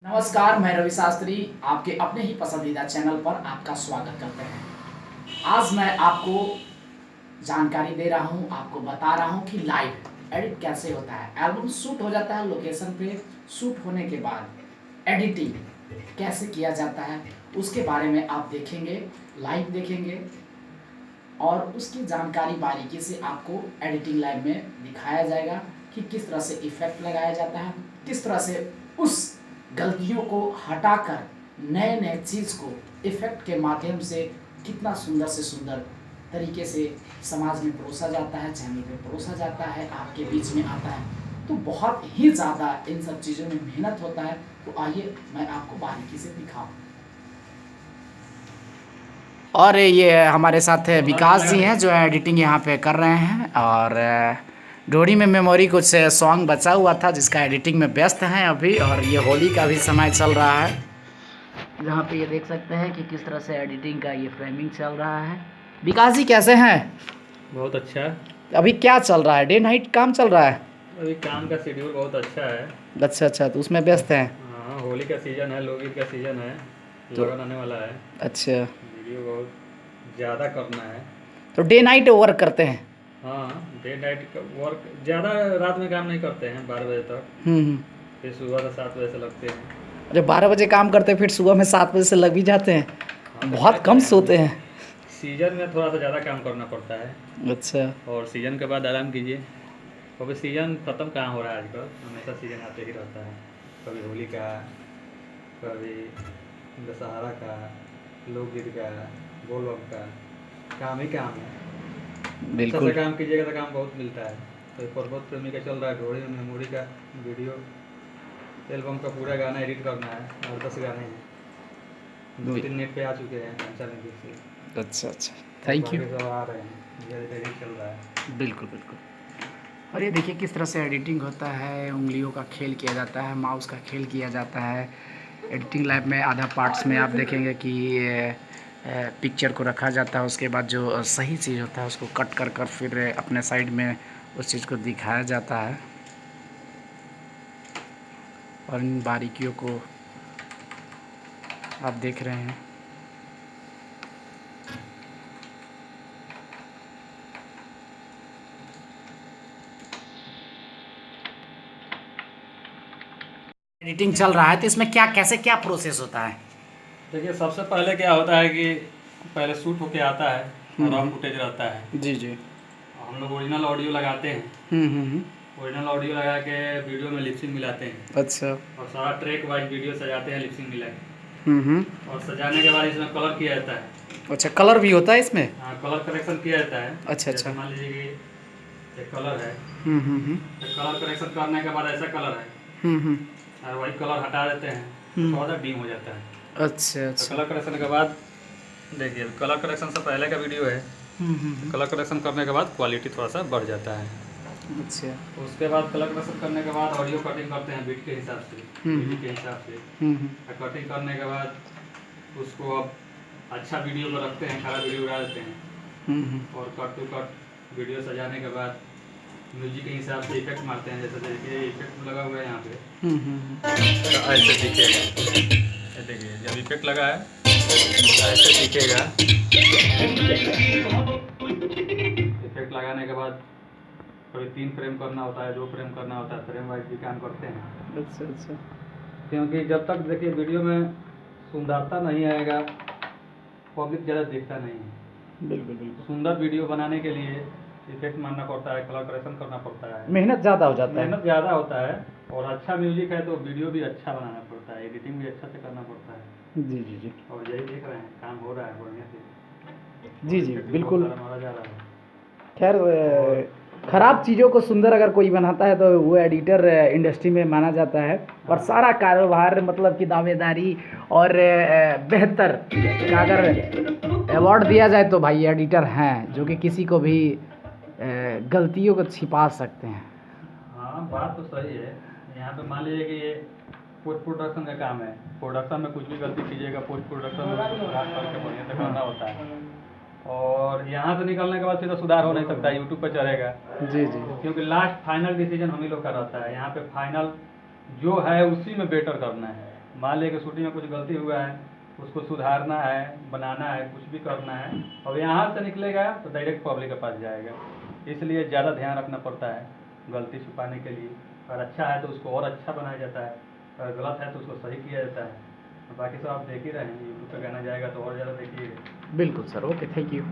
नमस्कार, मैं रवि शास्त्री आपके अपने ही पसंदीदा चैनल पर आपका स्वागत करते हैं। आज मैं आपको जानकारी दे रहा हूं, आपको बता रहा हूं कि लाइव एडिट कैसे होता है। एल्बम शूट हो जाता है, लोकेशन पे शूट होने के बाद एडिटिंग कैसे किया जाता है उसके बारे में आप देखेंगे, लाइव देखेंगे और उसकी जानकारी बारीकी से आपको एडिटिंग लाइव में दिखाया जाएगा कि किस तरह से इफेक्ट लगाया जाता है, किस तरह से उस गलतियों को हटाकर नए नए चीज़ को इफेक्ट के माध्यम से कितना सुंदर से सुंदर तरीके से समाज में परोसा जाता है, चैनल पे परोसा जाता है, आपके बीच में आता है। तो बहुत ही ज़्यादा इन सब चीज़ों में मेहनत होता है। तो आइए मैं आपको बारीकी से दिखाऊं। और ये हमारे साथ विकास जी हैं जो एडिटिंग यहाँ पे कर रहे हैं। और डोरी में मेमोरी कुछ सॉन्ग बचा हुआ था जिसका एडिटिंग में व्यस्त हैं अभी। और ये होली का भी समय चल रहा है, जहाँ पे ये देख सकते हैं कि किस तरह से एडिटिंग का ये फ्रेमिंग चल रहा है। विकास जी कैसे हैं? बहुत अच्छा है। अभी क्या चल रहा है? डे नाइट काम चल रहा है? अभी काम का शेड्यूल बहुत अच्छा है। अच्छा अच्छा, तो उसमें व्यस्त हैं। हाँ, होली का सीज़न है, लोकगीत का सीज़न है, तो लगन आने वाला है। अच्छा, वीडियो बहुत ज़्यादा करना है। तो डे नाइट वर्क करते हैं? हाँ, डे नाइट का वर्क ज़्यादा रात में काम नहीं करते हैं, 12 बजे तक। हम्म। फिर सुबह से 7 बजे से लगते हैं। अरे 12 बजे काम करते हैं, फिर सुबह में 7 बजे से लग भी जाते हैं? हाँ, तो क्या बहुत कम करें, सोते हैं। सीज़न में थोड़ा सा ज़्यादा काम करना पड़ता है अच्छा। और सीज़न के बाद आराम कीजिए। कभी सीज़न ख़त्म कहाँ हो रहा है आजकल, हमेशा सीज़न आते ही रहता है। कभी होली का, कभी दशहरा का, लोकगीत का, बोलबम का, काम ही काम है। अच्छा बिल्कुल। से काम कीजिएगा तो काम बहुत मिलता है। तो पर्वत प्रेमी का चल रहा है, डोरी में मेमोरी का वीडियो एल्बम का पूरा गाना एडिट करना है, और 10 गाने हैं, 2-3 नेट पे आ चुके हैं म्यूजिक से। अच्छा अच्छा, थैंक यू। बाकी सब आ रहे हैं, ये एडिट चल रहा है। बिल्कुल बिल्कुल। और ये देखिए किस तरह से एडिटिंग होता है, उंगलियों का खेल किया जाता है, माउस का खेल किया जाता है। एडिटिंग लैब में आधा पार्ट्स में आप देखेंगे कि पिक्चर को रखा जाता है, उसके बाद जो सही चीज़ होता है उसको कट कर कर फिर अपने साइड में उस चीज़ को दिखाया जाता है। और इन बारीकियों को आप देख रहे हैं। एडिटिंग चल रहा है तो इसमें क्या कैसे क्या प्रोसेस होता है? देखिए, सबसे पहले क्या होता है कि पहले शूट होके आता है, रॉ फुटेज रहता है। जी जी। हम लोग ओरिजिनल ऑडियो लगाते हैं। हम्म। ओरिजिनल ऑडियो लगा के वीडियो में लिपसिंग मिलाते हैं। अच्छा। और सारा ट्रैक वाइज वीडियो सजाते हैं लिपसिंग मिला के। हम्म। और सजाने के बाद इसमें कलर किया जाता है। अच्छा, कलर भी होता है इसमें? हाँ, कलर करेक्शन किया जाता है। अच्छा जैसे अच्छा। मान लीजिए कि एक कलर है, हम्म। तो कलर करेक्शन करने के बाद ऐसा कलर है, हम्म। और वही कलर हटा देते हैं तो थोड़ा सा डिम हो जाता है। अच्छा तो अच्छा। कलर करेक्शन के बाद देखिए, कलर करेक्शन से पहले का वीडियो है, कलर करेक्शन करने के बाद क्वालिटी थोड़ा सा बढ़ जाता है। अच्छा। उसके बाद कलर करेक्शन करने के बाद ऑडियो कटिंग करते हैं बीट के हिसाब से, बीट के हिसाब से। कटिंग करने के बाद उसको अब अच्छा वीडियो में रखते हैं, खराब वीडियो उड़ा देते हैं। और कट टू कट वीडियो सजाने के बाद म्यूजिक के हिसाब से इफेक्ट मारते हैं। जैसे देखिए इफेक्ट लगा हुआ है यहाँ पे, तो ऐसे दिखेगा। ये देखिए, जब इफेक्ट लगा है तो ऐसे दिखेगा। इफेक्ट लगाने के बाद कभी 3 फ्रेम करना होता है, 2 फ्रेम करना होता है, फ्रेम वाइज भी काम करते हैं। अच्छा अच्छा। क्योंकि जब तक देखिए वीडियो में सुंदरता नहीं आएगा, पब्लिक ज़्यादा देखता नहीं है। बिल्कुल बिल्कुल। सुंदर वीडियो बनाने के लिए इफेक्ट मारना पड़ता है, कलर करेक्शन करना पड़ता है, मेहनत ज़्यादा हो जाता है। मेहनत ज़्यादा होता है। और अच्छा म्यूजिक है तो वीडियो भी अच्छा बनाना पड़ता है, एडिटिंग भी अच्छा से करना पड़ता है। जी जी जी। और यही देख रहे हैं, काम हो रहा है बढ़िया से। जी और जी इफेक्ट भी बहुत बिल्कुल। सारा मारा जा रहा है। खैर, खराब चीज़ों को सुंदर अगर कोई बनाता है तो वो एडिटर इंडस्ट्री में माना जाता है। और सारा कारोबार मतलब कि दावेदारी और बेहतर का अगर अवार्ड दिया जाए तो भाई एडिटर हैं जो कि किसी को भी गलतियों को छिपा सकते हैं। हाँ, बात तो सही है। यहाँ पे मान लीजिए कि ये पोस्ट प्रोडक्शन का काम है। प्रोडक्शन में कुछ भी गलती कीजिएगा, पोस्ट प्रोडक्शन में सुधार करके बढ़िया से करना होता है। और यहाँ से निकलने के बाद फिर तो सुधार हो नहीं सकता, यूट्यूब पर चढ़ेगा। जी जी। क्योंकि लास्ट फाइनल डिसीजन हम ही लोग का रहता है। यहाँ पे फाइनल जो है उसी में बेटर करना है, मान लिया कि शूटिंग में कुछ गलती हुआ है, उसको सुधारना है, बनाना है, कुछ भी करना है, और यहाँ से निकलेगा तो डायरेक्ट पब्लिक के पास जाएगा। इसलिए ज़्यादा ध्यान रखना पड़ता है गलती छुपाने के लिए। अगर अच्छा है तो उसको और अच्छा बनाया जाता है, अगर गलत है तो उसको सही किया जाता है। बाकी सब आप देख ही रहे हैं, यूट्यूब पे गाना जाएगा तो और ज़्यादा देखिएगा। बिल्कुल सर, ओके, थैंक यू।